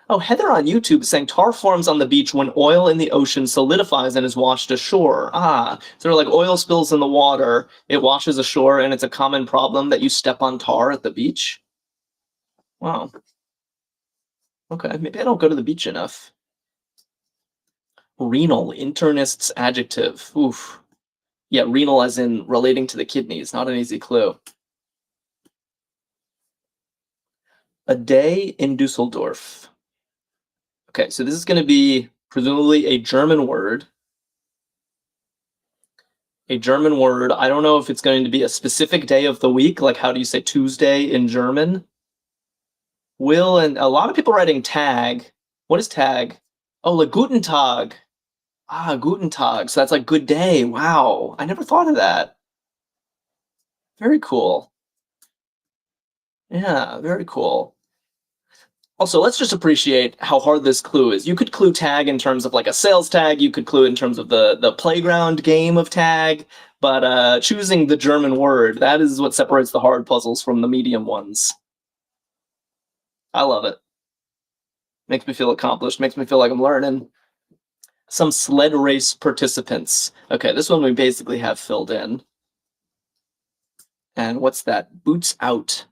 [SPEAKER 1] Oh, Heather on YouTube is saying tar forms on the beach when oil in the ocean solidifies and is washed ashore. Ah, so there are like oil spills in the water, it washes ashore, and it's a common problem that you step on tar at the beach? Wow. Okay, maybe I don't go to the beach enough. Renal, internist's adjective. Oof. Yeah, renal as in relating to the kidneys, not an easy clue. A day in Dusseldorf. Okay, so this is going to be presumably a German word. A German word. I don't know if it's going to be a specific day of the week, like how do you say Tuesday in German? Will and a lot of people writing tag. What is tag? Oh, like Guten Tag. Ah, Guten Tag. So that's like good day. Wow, I never thought of that. Very cool. Yeah, very cool. Also, let's just appreciate how hard this clue is. You could clue tag in terms of like a sales tag. You could clue in terms of the playground game of tag. But choosing the German word, that is what separates the hard puzzles from the medium ones. I love it. Makes me feel accomplished. Makes me feel like I'm learning. Some sled race participants. Okay, this one we basically have filled in. And what's that? Boots out.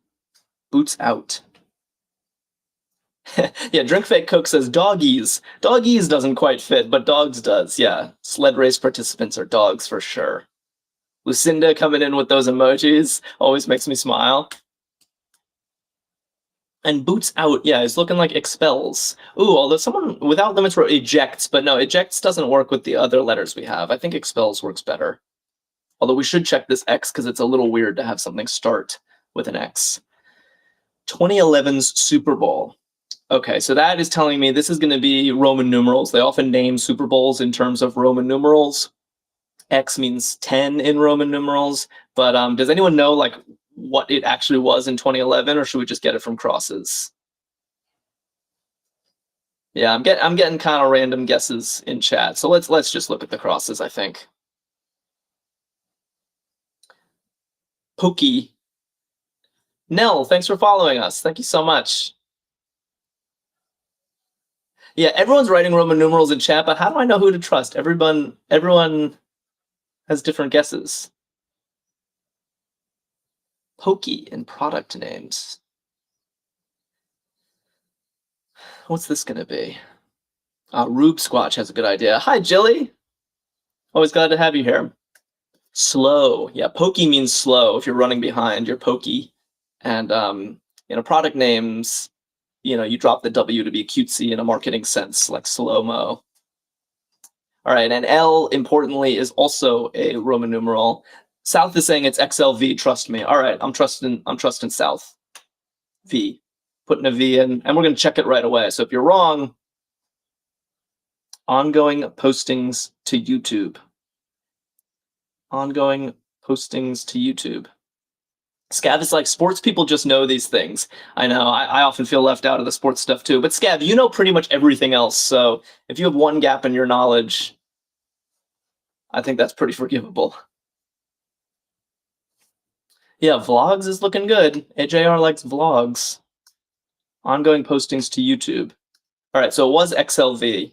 [SPEAKER 1] Boots out. Yeah, Drink Fake Coke says doggies. Doggies doesn't quite fit, but dogs does. Yeah, sled race participants are dogs for sure. Lucinda coming in with those emojis always makes me smile. And boots out, yeah, it's looking like expels. Ooh, although someone without limits wrote ejects, but no, ejects doesn't work with the other letters we have. I think expels works better. Although we should check this X because it's a little weird to have something start with an X. 2011's Super Bowl. Okay, so that is telling me this is going to be Roman numerals. They often name Super Bowls in terms of Roman numerals. X means 10 in Roman numerals. But does anyone know like what it actually was in 2011, or should we just get it from crosses? Yeah, I'm getting kind of random guesses in chat. So let's just look at the crosses, I think. Pokey. Nell, thanks for following us. Thank you so much. Yeah, everyone's writing Roman numerals in chat, but how do I know who to trust? Everyone has different guesses. Pokey in product names. What's this gonna be? Rube Squatch has a good idea. Hi, Jilly. Always glad to have you here. Slow. Yeah, pokey means slow. If you're running behind, you're pokey. And product names, you drop the W to be cutesy in a marketing sense, like slow-mo. All right, and L, importantly, is also a Roman numeral. South is saying it's XLV, trust me. All right, I'm trusting South. V. Putting a V in, and we're going to check it right away. So if you're wrong, ongoing postings to YouTube. Ongoing postings to YouTube. Scav is like, sports people just know these things. I know, I often feel left out of the sports stuff too. But Scav, you know pretty much everything else. So if you have one gap in your knowledge, I think that's pretty forgivable. Yeah, vlogs is looking good. AJR likes vlogs. Ongoing postings to YouTube. All right, so it was XLV.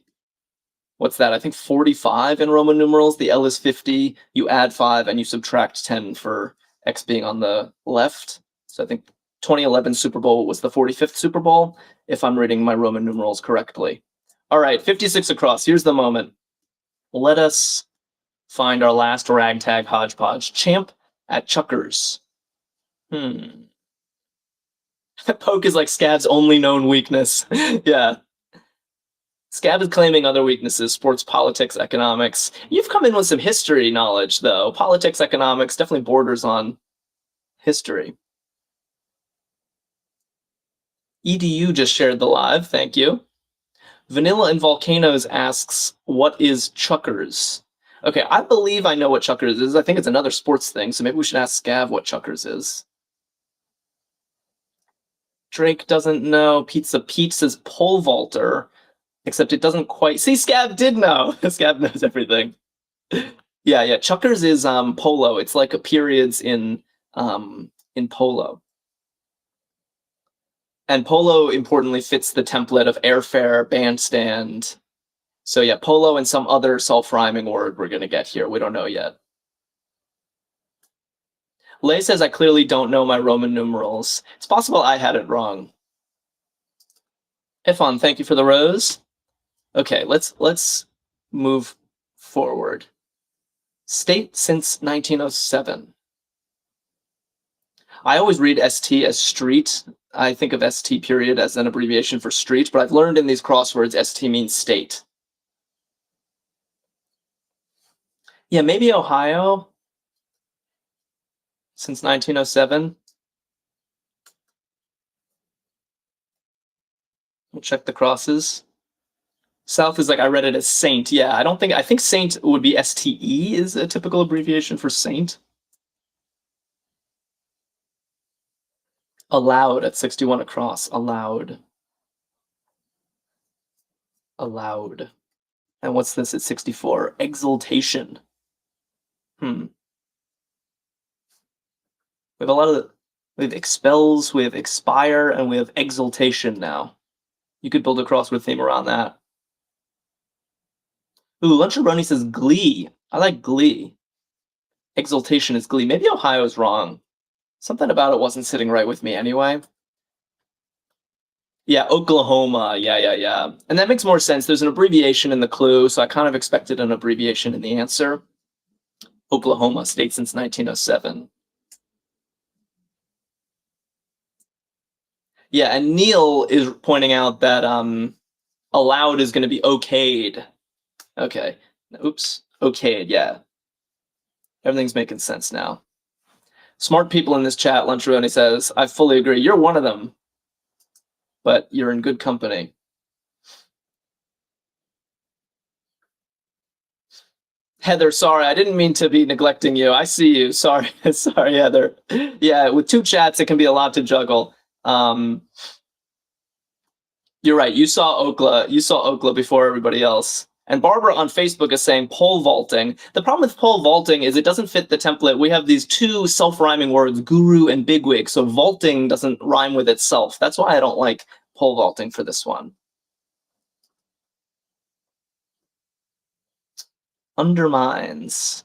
[SPEAKER 1] What's that? I think 45 in Roman numerals. The L is 50. You add 5 and you subtract 10 for X being on the left. So I think 2011 Super Bowl was the 45th Super Bowl, if I'm reading my Roman numerals correctly. All right, 56 across. Here's the moment. Let us find our last ragtag hodgepodge. Champ at Chuckers. Poke is like Scav's only known weakness. Yeah. Scav is claiming other weaknesses, sports, politics, economics. You've come in with some history knowledge, though. Politics, economics, definitely borders on history. EDU just shared the live, thank you. Vanilla and Volcanoes asks, what is Chuckers? Okay, I believe I know what Chuckers is. I think it's another sports thing, so maybe we should ask Scav what Chuckers is. Drake doesn't know. Pizza Pete says pole vaulter. Except it doesn't quite. See, Scav did know. Scav knows everything. Yeah. Chuckers is polo. It's like a periods in polo. And polo importantly fits the template of airfare, bandstand. So yeah, polo and some other self-rhyming word we're gonna get here. We don't know yet. Lay says I clearly don't know my Roman numerals. It's possible I had it wrong. Ifon, thank you for the rose. Okay, let's move forward. State since 1907. I always read ST as street. I think of ST period as an abbreviation for street, but I've learned in these crosswords ST means state. Yeah, maybe Ohio since 1907. We'll check the crosses. South is like, I read it as Saint. Yeah, I think Saint would be STE is a typical abbreviation for Saint. Allowed at 61 across. Allowed. Allowed. And what's this at 64? Exultation. We have a lot of, we have expels, we have expire, and we have exultation now. You could build a crossword theme around that. Ooh, Luncharoni says glee. I like glee. Exultation is glee. Maybe Ohio's wrong. Something about it wasn't sitting right with me anyway. Yeah, Oklahoma. Yeah. And that makes more sense. There's an abbreviation in the clue, so I kind of expected an abbreviation in the answer. Oklahoma, state since 1907. Yeah, and Neil is pointing out that allowed is going to be okayed. Okay. Oops. Okayed, yeah. Everything's making sense now. Smart people in this chat, Lunchroni says, I fully agree. You're one of them, but you're in good company. Heather, sorry, I didn't mean to be neglecting you. I see you. Sorry, sorry, Heather. Yeah, with two chats, it can be a lot to juggle. You're right. You saw Okla. You saw Okla before everybody else. And Barbara on Facebook is saying pole vaulting. The problem with pole vaulting is it doesn't fit the template. We have these two self-rhyming words, guru and bigwig, so vaulting doesn't rhyme with itself. That's why I don't like pole vaulting for this one. Undermines.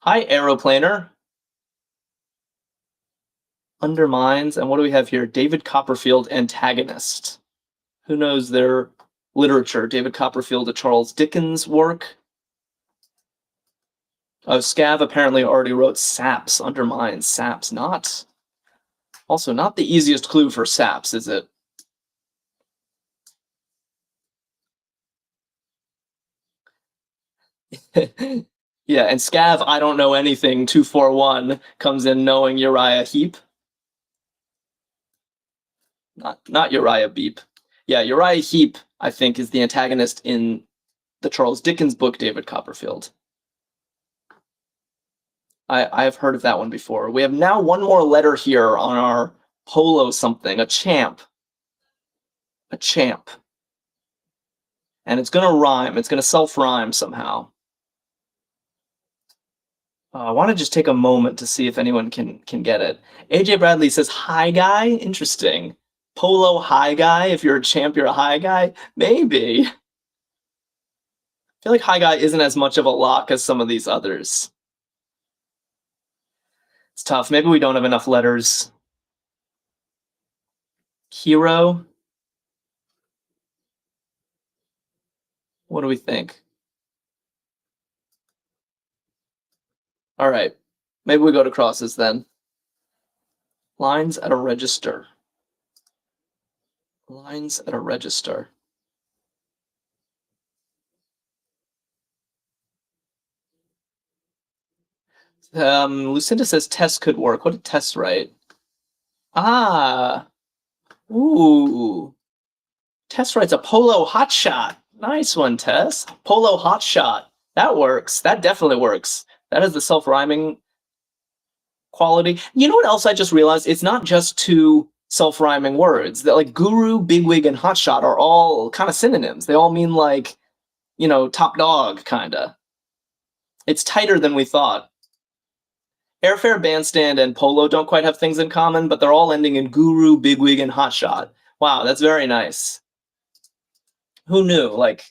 [SPEAKER 1] Hi, Aeroplaner. Undermines. And what do we have here? David Copperfield, antagonist. Who knows their literature? David Copperfield, a Charles Dickens work. Oh, Scav apparently already wrote saps, undermines, saps, not. Also, not the easiest clue for saps, is it? Yeah, and Scav, I don't know anything, 241, comes in knowing Uriah Heep. Not Uriah Beep. Yeah, Uriah Heep, I think, is the antagonist in the Charles Dickens book, David Copperfield. I have heard of that one before. We have now one more letter here on our polo something, a champ. A champ. And it's going to rhyme. It's going to self-rhyme somehow. I want to just take a moment to see if anyone can get it. AJ Bradley says, hi guy? Interesting. Polo high guy? If you're a champ, you're a high guy? Maybe. I feel like high guy isn't as much of a lock as some of these others. It's tough. Maybe we don't have enough letters. Hero? What do we think? All right. Maybe we go to crosses then. Lines at a register. Lines at a register. Lucinda says Tess could work. What did Tess write? Ah. Ooh. Tess writes a polo hotshot. Nice one, Tess. Polo hotshot. That works. That definitely works. That is the self-rhyming quality. You know what else I just realized? It's not just two self-rhyming words. That like guru, bigwig, and hotshot are all kind of synonyms. They all mean like, you know, top dog, kinda. It's tighter than we thought. Airfare, bandstand, and polo don't quite have things in common, but they're all ending in guru, bigwig, and hotshot. Wow, that's very nice. Who knew? Like,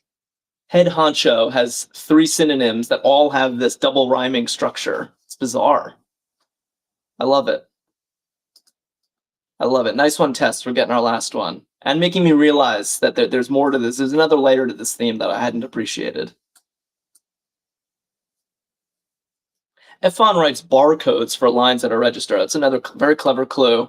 [SPEAKER 1] head honcho has three synonyms that all have this double rhyming structure. It's bizarre. I love it. I love it. Nice one, Tess. We're getting our last one. And making me realize that there's more to this. There's another layer to this theme that I hadn't appreciated. Efon writes barcodes for lines at a register. That's another very clever clue.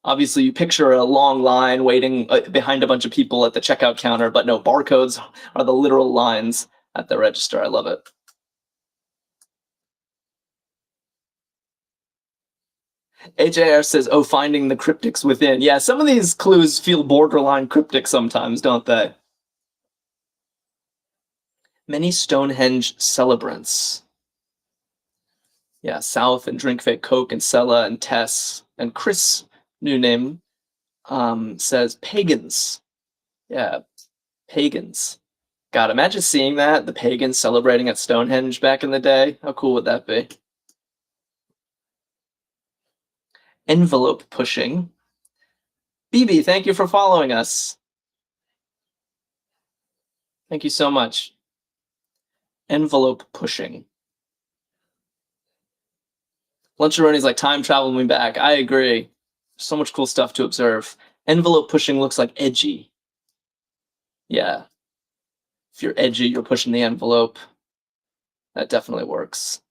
[SPEAKER 1] Obviously, you picture a long line waiting behind a bunch of people at the checkout counter, but no, barcodes are the literal lines at the register. I love it. HAR says, oh, finding the cryptics within. Yeah, some of these clues feel borderline cryptic sometimes, don't they? Many Stonehenge celebrants. Yeah, South and Drink Fake Coke and Sella and Tess and Chris, new name, says pagans. Yeah, pagans. God, imagine seeing that, the pagans celebrating at Stonehenge back in the day. How cool would that be? Envelope pushing. BB, thank you for following us. Thank you so much. Envelope pushing. Luncharoni's like, time travel me back. I agree. So much cool stuff to observe. Envelope pushing looks like edgy. Yeah. If you're edgy, you're pushing the envelope. That definitely works.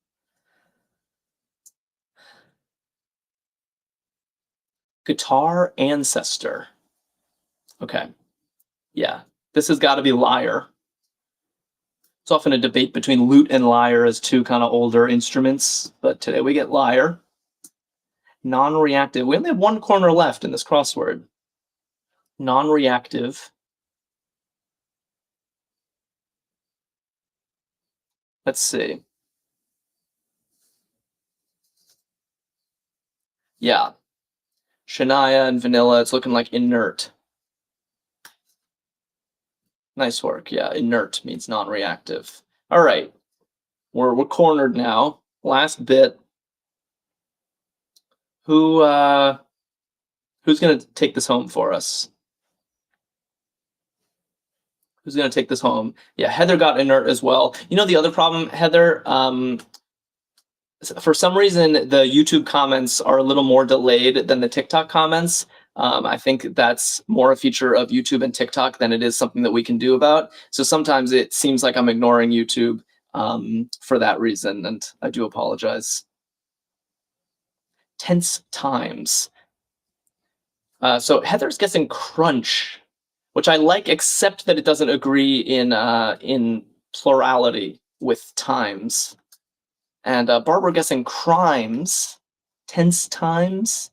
[SPEAKER 1] Guitar ancestor. Okay. Yeah. This has got to be lyre. It's often a debate between lute and lyre as two kind of older instruments, but today we get lyre. Non-reactive. We only have one corner left in this crossword. Non-reactive. Let's see. Yeah. Shania and vanilla, it's looking like inert. Nice work. Yeah, inert means non-reactive. All right. We're cornered now. Last bit. Who's going to take this home for us? Who's going to take this home? Yeah, Heather got inert as well. You know the other problem, Heather? For some reason, the YouTube comments are a little more delayed than the TikTok comments. I think that's more a feature of YouTube and TikTok than it is something that we can do about. So sometimes it seems like I'm ignoring YouTube for that reason, and I do apologize. Tense times. So Heather's guessing crunch, which I like, except that it doesn't agree in plurality with times. And Barbara guessing crimes, tense times,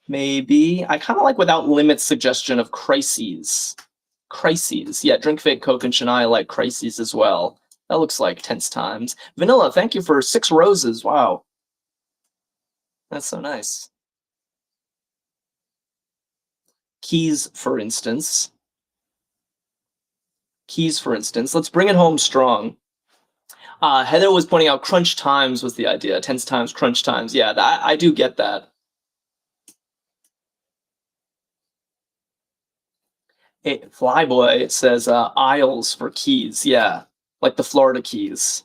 [SPEAKER 1] maybe. I kind of like Without Limits' suggestion of crises. Crises, yeah, Drink Fake Coke and Shania like crises as well. That looks like tense times. Vanilla, thank you for 6 roses. Wow. That's so nice. Keys, for instance. Keys, for instance. Let's bring it home strong. Heather was pointing out crunch times was the idea. Tense times, crunch times. Yeah, I do get that. Flyboy says aisles for keys. Yeah, like the Florida Keys.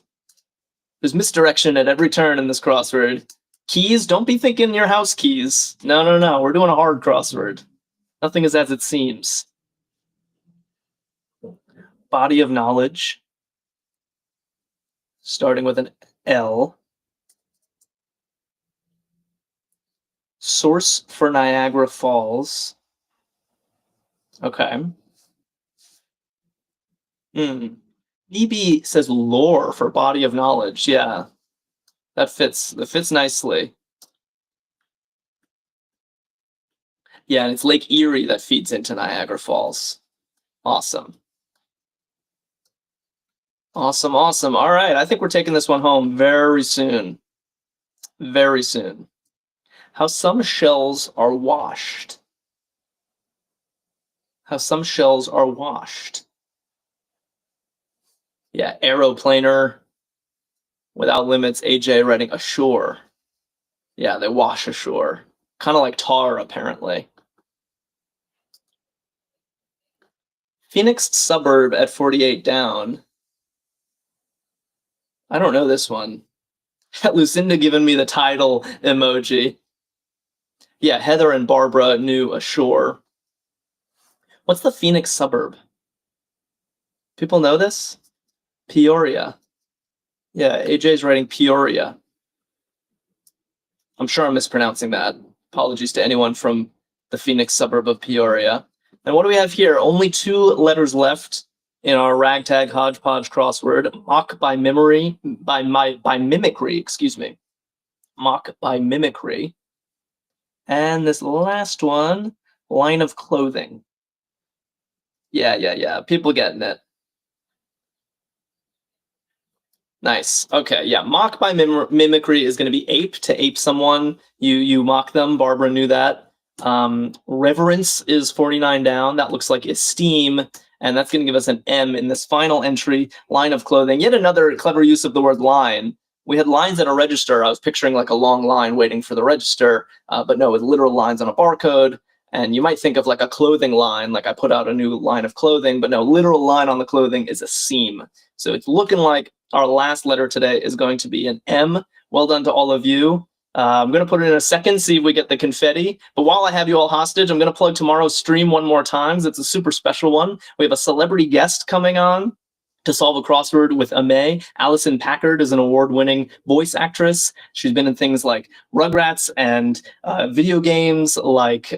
[SPEAKER 1] There's misdirection at every turn in this crossword. Keys, don't be thinking your house keys. No, no, no. We're doing a hard crossword. Nothing is as it seems. Body of knowledge. Starting with an L. Source for Niagara Falls. Okay. BB says lore for body of knowledge. Yeah, that fits nicely. Yeah, and it's Lake Erie that feeds into Niagara Falls. Awesome. Awesome, awesome. All right, I think we're taking this one home very soon. Very soon. How some shells are washed. How some shells are washed. Yeah, aeroplaner. Without Limits, AJ writing ashore. Yeah, they wash ashore. Kind of like tar, apparently. Phoenix suburb at 48 down. I don't know this one. Lucinda giving me the title emoji. Yeah, Heather and Barbara knew ashore. What's the Phoenix suburb? People know this? Peoria. Yeah, AJ's writing Peoria. I'm sure I'm mispronouncing that. Apologies to anyone from the Phoenix suburb of Peoria. And what do we have here? Only 2 letters left in our ragtag hodgepodge crossword. Mock by memory, by mimicry, excuse me. Mock by mimicry. And this last one, line of clothing. Yeah. People getting it. Nice. Okay, yeah. Mock by mimicry is going to be ape, to ape someone. You mock them. Barbara knew that. Reverence is 49 down. That looks like esteem. And that's going to give us an M in this final entry, line of clothing. Yet another clever use of the word line. We had lines at a register. I was picturing like a long line waiting for the register, but no, with literal lines on a barcode. And you might think of like a clothing line, like I put out a new line of clothing, but no, literal line on the clothing is a seam. So it's looking like our last letter today is going to be an M. Well done to all of you. I'm going to put it in a second, see if we get the confetti. But while I have you all hostage, I'm going to plug tomorrow's stream one more time. It's a super special one. We have a celebrity guest coming on. to solve a crossword with Ame. Allison Packard is an award-winning voice actress. She's been in things like Rugrats and video games like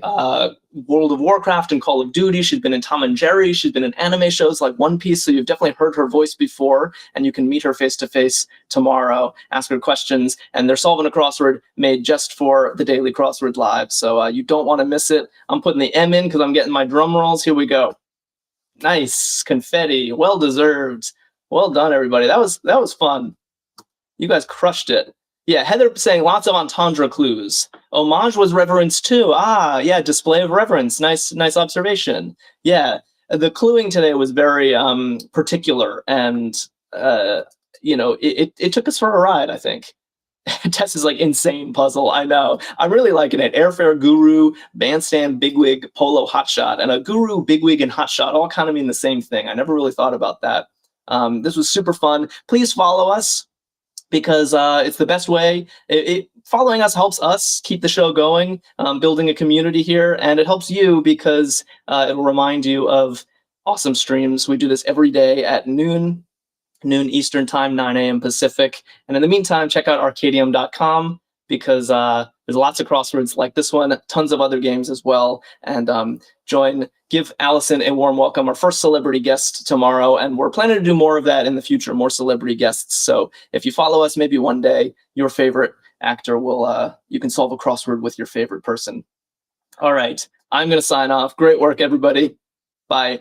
[SPEAKER 1] World of Warcraft and Call of Duty. She's been in Tom and Jerry. She's been in anime shows like One Piece, so you've definitely heard her voice before, and you can meet her face-to-face tomorrow, ask her questions, and they're solving a crossword made just for the Daily Crossword Live, so you don't want to miss it. I'm putting the M in because I'm getting my drum rolls. Here we go. Nice confetti, well deserved. Well done, everybody. That was fun. You guys crushed it. Yeah, Heather saying lots of entendre clues. Homage was reverence too. Ah, yeah, display of reverence. Nice observation. Yeah, the cluing today was very particular, and it took us for a ride, I think. Tess is like insane puzzle. I know. I'm really liking it. Airfare Guru, Bandstand Bigwig, Polo Hotshot, and a Guru, Bigwig, and Hotshot all kind of mean the same thing. I never really thought about that. This was super fun. Please follow us because it's the best way. Following us helps us keep the show going, building a community here, and it helps you because it'll remind you of awesome streams. We do this every day at noon Eastern time, 9 a.m. Pacific. And in the meantime, check out Arkadium.com because there's lots of crosswords like this one, tons of other games as well. And give Allison a warm welcome, our first celebrity guest tomorrow. And we're planning to do more of that in the future, more celebrity guests. So if you follow us, maybe one day your favorite actor will, you can solve a crossword with your favorite person. All right, I'm going to sign off. Great work, everybody. Bye.